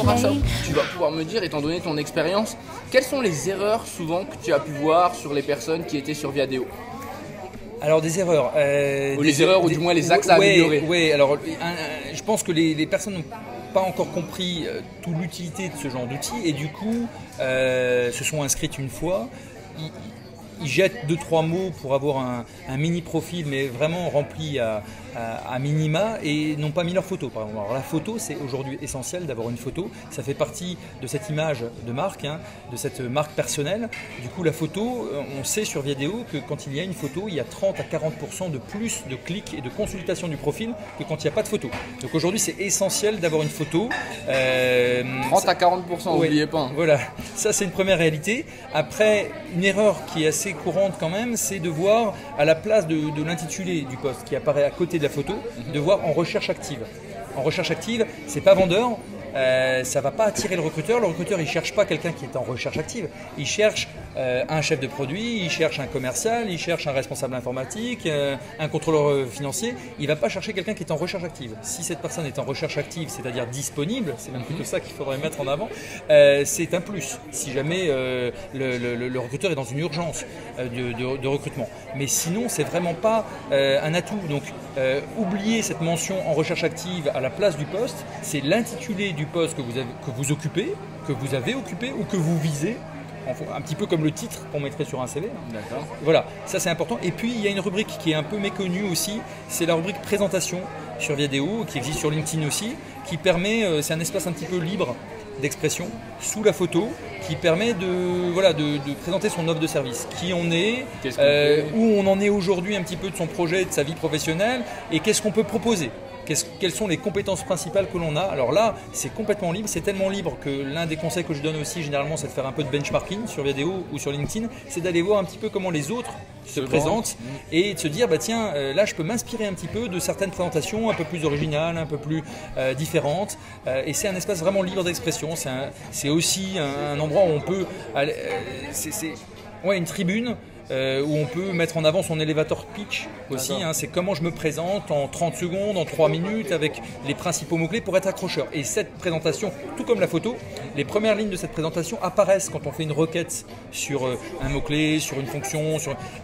rapport à ça, tu vas pouvoir me dire, étant donné ton expérience, quelles sont les erreurs souvent que tu as pu voir sur les personnes qui étaient sur Viadeo? Alors des erreurs. Ou les erreurs, ou du moins les axes à améliorer. Oui, alors je pense que les personnes n'ont pas encore compris toute l'utilité de ce genre d'outils et du coup se sont inscrites une fois. Ils jettent 2-3 mots pour avoir un mini profil, mais vraiment rempli à minima, et n'ont pas mis leur photo. Par exemple. Alors la photo, c'est aujourd'hui essentiel d'avoir une photo. Ça fait partie de cette image de marque, hein, de cette marque personnelle. Du coup, la photo, on sait sur Viadeo que quand il y a une photo, il y a 30 à 40% de plus de clics et de consultations du profil que quand il n'y a pas de photo. Donc aujourd'hui, c'est essentiel d'avoir une photo. 30 à 40%, n'oubliez pas. Voilà, ça c'est une première réalité. Après, une erreur qui est assez courante quand même, c'est de voir à la place de l'intitulé du post qui apparaît à côté de la photo, de voir en recherche active. En recherche active, c'est pas vendeur, ça va pas attirer le recruteur. Le recruteur, il cherche pas quelqu'un qui est en recherche active. Il cherche un chef de produit, il cherche un commercial, il cherche un responsable informatique, un contrôleur financier. Il va pas chercher quelqu'un qui est en recherche active. Si cette personne est en recherche active, c'est-à-dire disponible, c'est même plutôt ça qu'il faudrait mettre en avant, c'est un plus. Si jamais le recruteur est dans une urgence de recrutement. Mais sinon, c'est vraiment pas un atout. Donc, oubliez cette mention en recherche active à la place du poste. C'est l'intitulé du poste que vous occupez, que vous avez occupé ou que vous visez. Un petit peu comme le titre qu'on mettrait sur un CV. D'accord. Voilà, ça c'est important. Et puis il y a une rubrique qui est un peu méconnue aussi, c'est la rubrique présentation sur Viadeo, qui existe sur LinkedIn aussi, qui permet, c'est un espace un petit peu libre d'expression sous la photo, qui permet de présenter son offre de service, qui on est, où on en est aujourd'hui un petit peu de son projet, de sa vie professionnelle, et qu'est-ce qu'on peut proposer. Quelles sont les compétences principales que l'on a? Alors là, c'est complètement libre, c'est tellement libre que l'un des conseils que je donne aussi généralement, c'est de faire un peu de benchmarking sur Viadeo ou sur LinkedIn, c'est d'aller voir un petit peu comment les autres se présentent et de se dire, bah tiens, là je peux m'inspirer un petit peu de certaines présentations un peu plus originales, un peu plus différentes, et c'est un espace vraiment libre d'expression. C'est aussi un endroit où on peut, une tribune. Où on peut mettre en avant son elevator pitch aussi, hein, c'est comment je me présente en 30 secondes, en 3 minutes avec les principaux mots-clés pour être accrocheur. Et cette présentation, tout comme la photo, les premières lignes de cette présentation apparaissent quand on fait une requête sur un mot-clé, sur une fonction,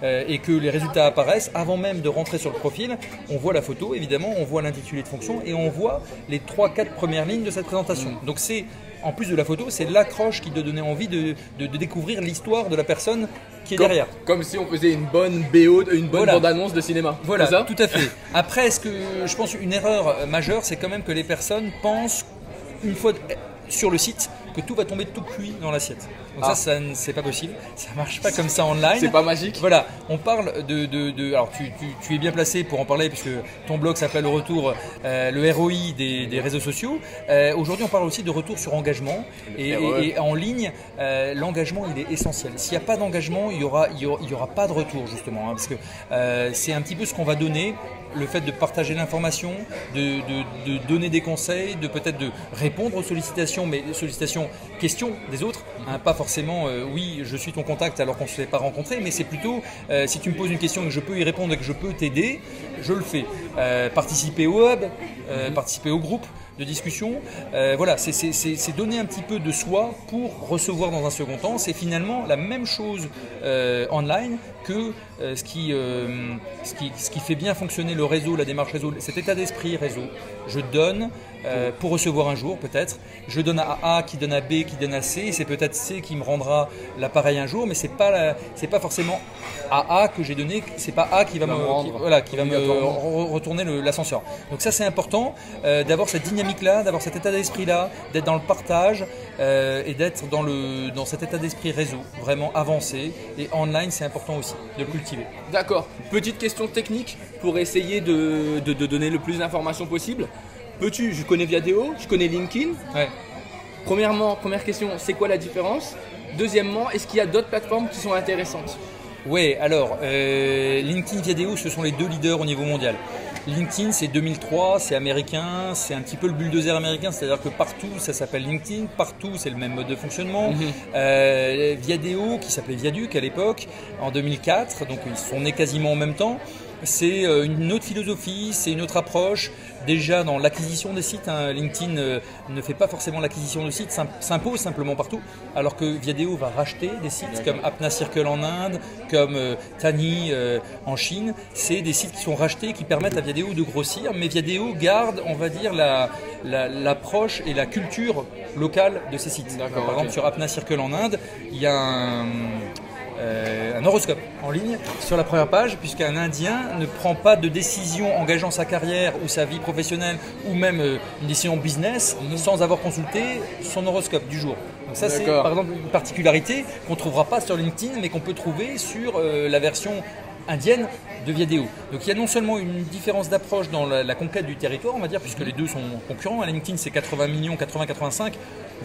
et que les résultats apparaissent avant même de rentrer sur le profil. On voit la photo, évidemment, on voit l'intitulé de fonction et on voit les 3-4 premières lignes de cette présentation. Donc c'est, en plus de la photo, c'est l'accroche qui doit donner envie de découvrir l'histoire de la personne qui est derrière. Comme si on faisait une bonne BO, une bonne bande-annonce de cinéma. Voilà, tout à fait. Après, ce que je pense une erreur majeure, c'est quand même que les personnes pensent, une fois sur le site, que tout va tomber tout cuit dans l'assiette. Donc ça c'est pas possible, ça marche pas comme ça online. C'est pas magique. Voilà, on parle alors tu es bien placé pour en parler puisque ton blog s'appelle le retour, le ROI des réseaux sociaux. Aujourd'hui on parle aussi de retour sur engagement et en ligne, l'engagement il est essentiel. S'il n'y a pas d'engagement, il y aura pas de retour justement, hein, parce que c'est un petit peu ce qu'on va donner. Le fait de partager l'information, de donner des conseils, de peut-être de répondre aux sollicitations, mais sollicitations, questions des autres, hein, pas forcément oui je suis ton contact alors qu'on ne s'est pas rencontré, mais c'est plutôt si tu me poses une question et que je peux y répondre et que je peux t'aider, je le fais. Participer au hub, participer au groupe de discussion, voilà, c'est donner un petit peu de soi pour recevoir dans un second temps. C'est finalement la même chose online que ce qui fait bien fonctionner le réseau, la démarche réseau, cet état d'esprit réseau. Je donne pour recevoir un jour peut-être, je donne à A qui donne à B qui donne à C, et c'est peut-être C qui me rendra l'appareil un jour, mais c'est pas forcément à A que j'ai donné, c'est pas A qui va me retourner l'ascenseur. Donc ça c'est important d'avoir cette dynamique-là, d'avoir cet état d'esprit-là, d'être dans le partage et d'être dans cet état d'esprit réseau, vraiment avancé. Et online, c'est important aussi de le cultiver. D'accord. Petite question technique pour essayer de donner le plus d'informations possible. Je connais Viadeo, je connais LinkedIn. Ouais. Première question, c'est quoi la différence? Deuxièmement, est-ce qu'il y a d'autres plateformes qui sont intéressantes? Oui, alors LinkedIn, Viadeo, ce sont les deux leaders au niveau mondial. LinkedIn, c'est 2003, c'est américain, c'est un petit peu le bulldozer américain, c'est-à-dire que partout ça s'appelle LinkedIn, partout c'est le même mode de fonctionnement. Viadeo, qui s'appelait Viaduc à l'époque, en 2004, donc ils sont nés quasiment en même temps. c'est une autre philosophie, c'est une autre approche. Déjà dans l'acquisition des sites, hein, LinkedIn ne fait pas forcément l'acquisition de sites, s'impose simplement partout, alors que Viadeo va racheter des sites comme Apna Circle en Inde, comme Tani en Chine. C'est des sites qui sont rachetés, qui permettent à Viadeo de grossir, mais Viadeo garde, on va dire, l'approche et la culture locale de ces sites. Par exemple, sur Apna Circle en Inde, il y a un horoscope en ligne sur la première page, puisqu'un Indien ne prend pas de décision engageant sa carrière ou sa vie professionnelle ou même une décision business sans avoir consulté son horoscope du jour. Donc ça, c'est par exemple une particularité qu'on ne trouvera pas sur LinkedIn, mais qu'on peut trouver sur la version indienne de Viadeo. Donc il y a non seulement une différence d'approche dans la conquête du territoire, on va dire, puisque les deux sont concurrents. LinkedIn c'est 80 millions, 80-85.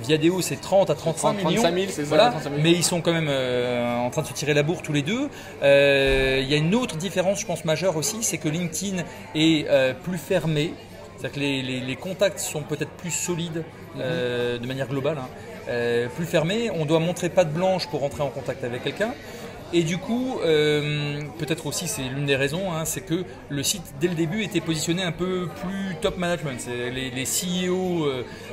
Viadeo c'est 30 à 35 millions. 35 000, c'est ça, voilà. 35 000. Mais ils sont quand même en train de se tirer la bourre tous les deux. Il y a une autre différence, je pense, majeure aussi, c'est que LinkedIn est plus fermé. C'est-à-dire que les contacts sont peut-être plus solides de manière globale. Plus fermé, on doit montrer patte blanche pour rentrer en contact avec quelqu'un. Et du coup, peut-être aussi c'est l'une des raisons, c'est que le site dès le début était positionné un peu plus top management. C'est les CEO,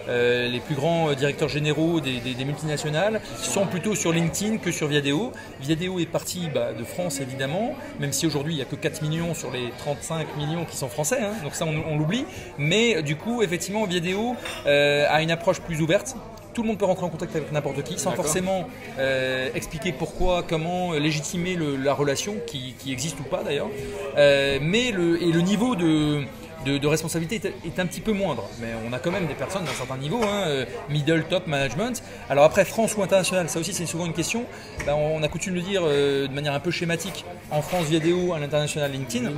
les plus grands directeurs généraux des multinationales sont plutôt sur LinkedIn que sur Viadeo. Viadeo est parti de France évidemment, même si aujourd'hui il n'y a que 4 millions sur les 35 millions qui sont français, donc ça on l'oublie. Mais du coup, effectivement, Viadeo a une approche plus ouverte. Tout le monde peut rentrer en contact avec n'importe qui sans forcément expliquer pourquoi, comment, légitimer la relation qui existe ou pas d'ailleurs. Mais le niveau de responsabilité est un petit peu moindre. Mais on a quand même des personnes d'un certain niveau, middle, top management. Alors après, France ou international, ça aussi c'est souvent une question. On a coutume de dire de manière un peu schématique, en France Viadeo, à l'international LinkedIn.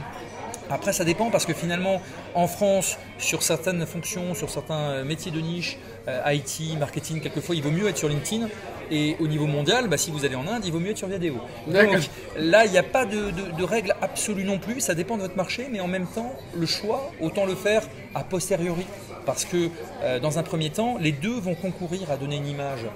Après, ça dépend parce que finalement, en France, sur certaines fonctions, sur certains métiers de niche, IT, marketing, quelquefois, il vaut mieux être sur LinkedIn. Et au niveau mondial, si vous allez en Inde, il vaut mieux être sur Viadeo. Donc là, il n'y a pas de règle absolue non plus. Ça dépend de votre marché, mais en même temps, le choix, autant le faire a posteriori. Parce que dans un premier temps, les deux vont concourir à donner une image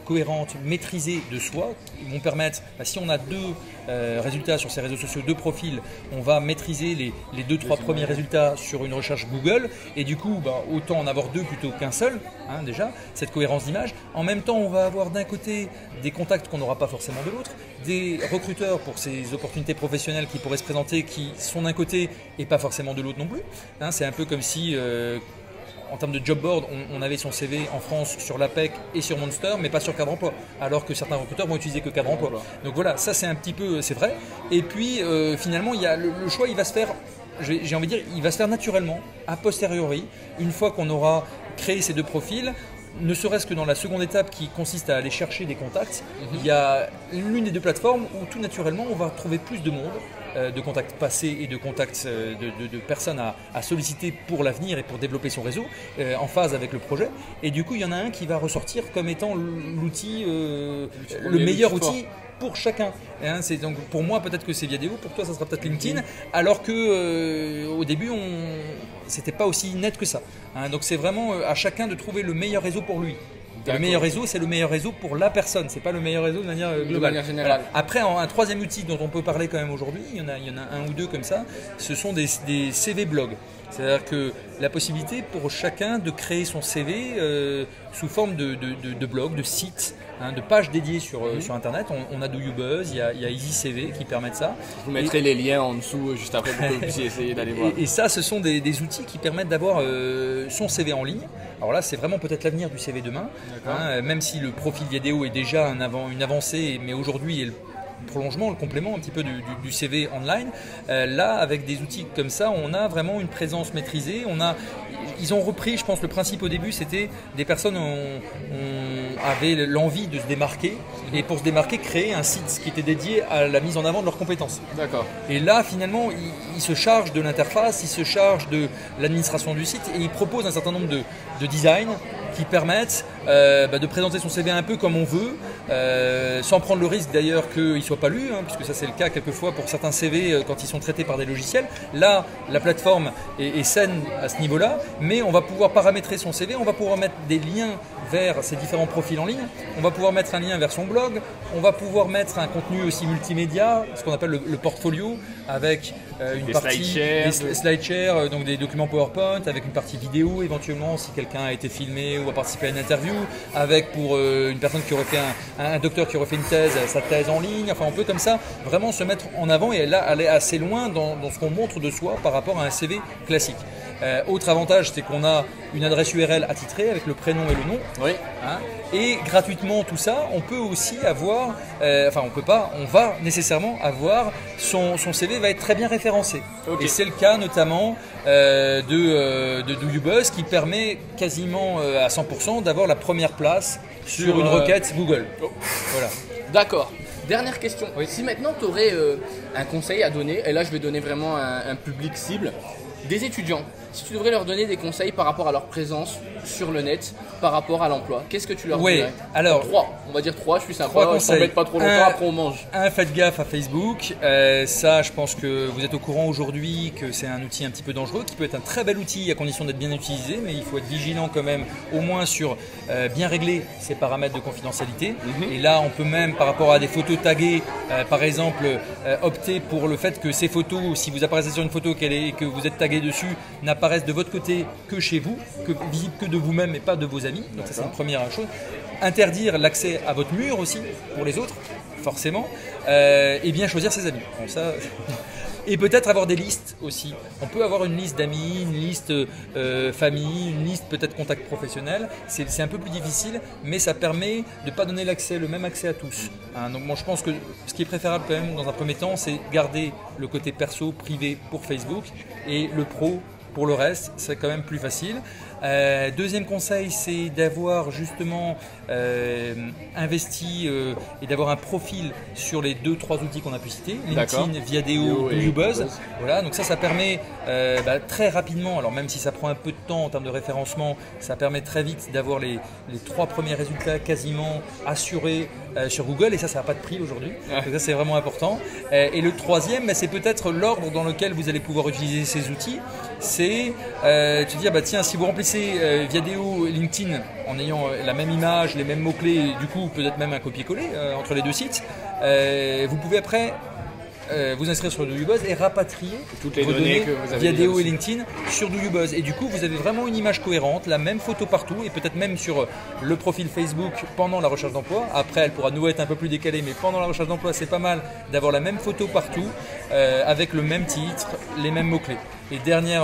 cohérente, maîtrisée de soi, qui vont permettre, si on a deux résultats sur ces réseaux sociaux, deux profils, on va maîtriser les 2-3 premiers résultats sur une recherche Google, et du coup, autant en avoir deux plutôt qu'un seul, déjà, cette cohérence d'image. En même temps, on va avoir d'un côté des contacts qu'on n'aura pas forcément de l'autre, des recruteurs pour ces opportunités professionnelles qui pourraient se présenter, qui sont d'un côté et pas forcément de l'autre non plus. C'est un peu comme si... en termes de job board, on avait son CV en France sur l'APEC et sur Monster, mais pas sur Cadre Emploi, alors que certains recruteurs vont utiliser que Cadre Emploi. Donc voilà, ça c'est un petit peu, c'est vrai. Et puis finalement, il y a le choix, il va se faire, j'ai envie de dire, il va se faire naturellement, a posteriori, une fois qu'on aura créé ces deux profils. Ne serait-ce que dans la seconde étape qui consiste à aller chercher des contacts, il y a l'une des deux plateformes où tout naturellement on va trouver plus de monde, de contacts passés et de contacts de personnes à solliciter pour l'avenir et pour développer son réseau en phase avec le projet. Et du coup, il y en a un qui va ressortir comme étant l'outil, le meilleur outil pour chacun. C'est donc pour moi peut-être que c'est Viadeo, pour toi ça sera peut-être LinkedIn, alors que au début c'était pas aussi net que ça. Donc c'est vraiment à chacun de trouver le meilleur réseau pour lui. Le meilleur réseau, c'est le meilleur réseau pour la personne, c'est pas le meilleur réseau de manière globale. De manière générale. Voilà. Après, un troisième outil dont on peut parler quand même aujourd'hui, il y en a un ou deux comme ça, ce sont des CV blogs. C'est-à-dire que la possibilité pour chacun de créer son CV sous forme de blog, de site, de pages dédiées sur Internet. On a Do You Buzz, il y a Easy CV qui permettent ça. Je vous mettrai les liens en dessous juste après pour que vous puissiez essayer d'aller voir. Et ça, ce sont des outils qui permettent d'avoir son CV en ligne. Alors là, c'est vraiment peut-être l'avenir du CV demain. Même si le profil Viadeo est déjà une avancée, mais aujourd'hui est le prolongement, le complément un petit peu du CV online. Là, avec des outils comme ça, on a vraiment une présence maîtrisée. Ils ont repris, je pense, le principe au début, c'était des personnes avaient l'envie de se démarquer et pour se démarquer, créer un site qui était dédié à la mise en avant de leurs compétences. D'accord. Et là, finalement, ils se chargent de l'interface, ils se chargent de l'administration du site et ils proposent un certain nombre de designs qui permettent de présenter son CV un peu comme on veut, sans prendre le risque d'ailleurs qu'il ne soit pas lu, puisque ça c'est le cas quelquefois pour certains CV quand ils sont traités par des logiciels. Là, la plateforme est saine à ce niveau-là, mais on va pouvoir paramétrer son CV, on va pouvoir mettre des liens vers ces différents profils en ligne, on va pouvoir mettre un lien vers son blog, on va pouvoir mettre un contenu aussi multimédia, ce qu'on appelle le portfolio, avec une Des partie slideshares, des slideshares, donc des documents PowerPoint, avec une partie vidéo éventuellement si quelqu'un a été filmé ou a participé à une interview, avec pour une personne qui aurait fait un docteur qui aurait fait une thèse, sa thèse en ligne. Enfin, on peut comme ça vraiment se mettre en avant et là aller assez loin dans ce qu'on montre de soi par rapport à un CV classique. Autre avantage, c'est qu'on a une adresse URL attitrée avec le prénom et le nom. Oui. Hein, et gratuitement tout ça, on peut aussi avoir, on va nécessairement avoir, son CV va être très bien référencé. Okay. Et c'est le cas notamment de Do You Buzz qui permet quasiment à 100% d'avoir la première place sur une requête Google. Oh. Voilà. D'accord. Dernière question. Oui. Si maintenant tu aurais un conseil à donner, et là je vais donner vraiment un public cible, des étudiants, si tu devrais leur donner des conseils par rapport à leur présence sur le net, par rapport à l'emploi, qu'est-ce que tu leur dirais? Alors, on va dire 3, je suis sympa, 3 je conseils. t'embête pas trop longtemps, après on mange. Faites gaffe à Facebook. Ça, je pense que vous êtes au courant aujourd'hui que c'est un outil un petit peu dangereux, qui peut être un très bel outil à condition d'être bien utilisé, mais il faut être vigilant quand même, au moins sur bien régler ses paramètres de confidentialité. Et là, on peut même, par rapport à des photos taguées, par exemple, opter pour le fait que ces photos, si vous apparaissez sur une photo et que vous êtes tagué dessus, n'apparaissent de votre côté que chez vous, visibles que de vous-même et pas de vos amis. Donc ça, c'est une première chose. Interdire l'accès à votre mur aussi pour les autres, forcément, et bien choisir ses amis. Bon, ça... Et peut-être avoir des listes aussi. On peut avoir une liste d'amis, une liste famille, une liste peut-être contact professionnel. C'est un peu plus difficile, mais ça permet de ne pas donner le même accès à tous. Hein, donc moi je pense que ce qui est préférable quand même dans un premier temps, c'est garder le côté perso, privé pour Facebook et le pro pour le reste, c'est quand même plus facile. Deuxième conseil, c'est d'avoir justement investi et d'avoir un profil sur les 2-3 outils qu'on a pu citer, LinkedIn, Viadeo, Do You Buzz. Voilà, donc ça permet très rapidement, alors même si ça prend un peu de temps en termes de référencement, ça permet très vite d'avoir les 3 premiers résultats quasiment assurés sur Google, et ça n'a pas de prix aujourd'hui. Donc ça, c'est vraiment important. Et le troisième, c'est peut-être l'ordre dans lequel vous allez pouvoir utiliser ces outils. C'est te dire, tiens, si vous remplissez Viadeo et LinkedIn en ayant la même image, les mêmes mots-clés, et du coup peut-être même un copier-coller entre les deux sites, vous pouvez après vous inscrire sur Do You Buzz et rapatrier toutes les vos données que vous avez Viadeo et LinkedIn sur Do You Buzz. Et du coup, vous avez vraiment une image cohérente, la même photo partout, et peut-être même sur le profil Facebook pendant la recherche d'emploi. Après, elle pourra nous être un peu plus décalée, mais pendant la recherche d'emploi, c'est pas mal d'avoir la même photo partout, avec le même titre, les mêmes mots-clés. Et dernière,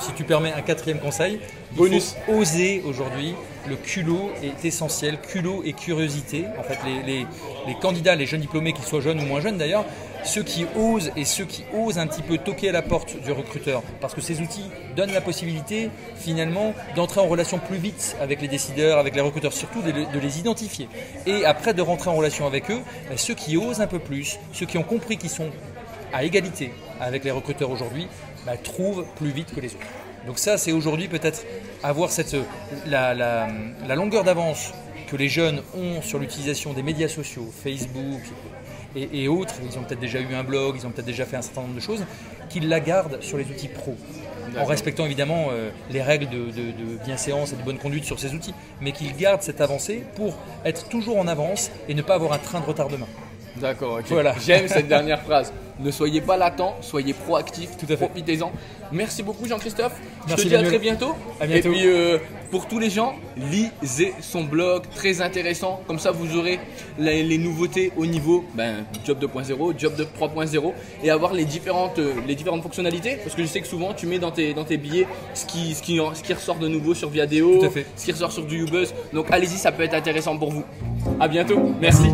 si tu permets un 4e conseil, bonus. Il faut oser aujourd'hui. Le culot est essentiel, culot et curiosité. En fait, les candidats, les jeunes diplômés, qu'ils soient jeunes ou moins jeunes d'ailleurs, ceux qui osent et ceux qui osent un petit peu toquer à la porte du recruteur, parce que ces outils donnent la possibilité finalement d'entrer en relation plus vite avec les décideurs, avec les recruteurs, surtout de les identifier. Et après de rentrer en relation avec eux, ceux qui osent un peu plus, ceux qui ont compris qu'ils sont à égalité avec les recruteurs aujourd'hui, trouvent plus vite que les autres. Donc ça, c'est aujourd'hui peut-être avoir la longueur d'avance que les jeunes ont sur l'utilisation des médias sociaux, Facebook et autres. Ils ont peut-être déjà eu un blog, ils ont peut-être déjà fait un certain nombre de choses, qu'ils la gardent sur les outils pro. En respectant évidemment les règles de bienséance et de bonne conduite sur ces outils, mais qu'ils gardent cette avancée pour être toujours en avance et ne pas avoir un train de retard demain. D'accord, ok. Voilà. J'aime cette dernière phrase. Ne soyez pas latent, soyez proactif, tout à fait. Profitez-en. Merci beaucoup Jean-Christophe. Je Merci te dis à Daniel. très bientôt. À bientôt. Et puis pour tous les gens, lisez son blog, très intéressant. Comme ça vous aurez les nouveautés au niveau Job 2.0, Job 3.0 et avoir les différentes fonctionnalités. Parce que je sais que souvent tu mets dans tes billets ce qui ressort de nouveau sur Viadeo, Tout à fait. ce qui ressort sur Do You Buzz. Donc allez-y, ça peut être intéressant pour vous. À bientôt. Merci.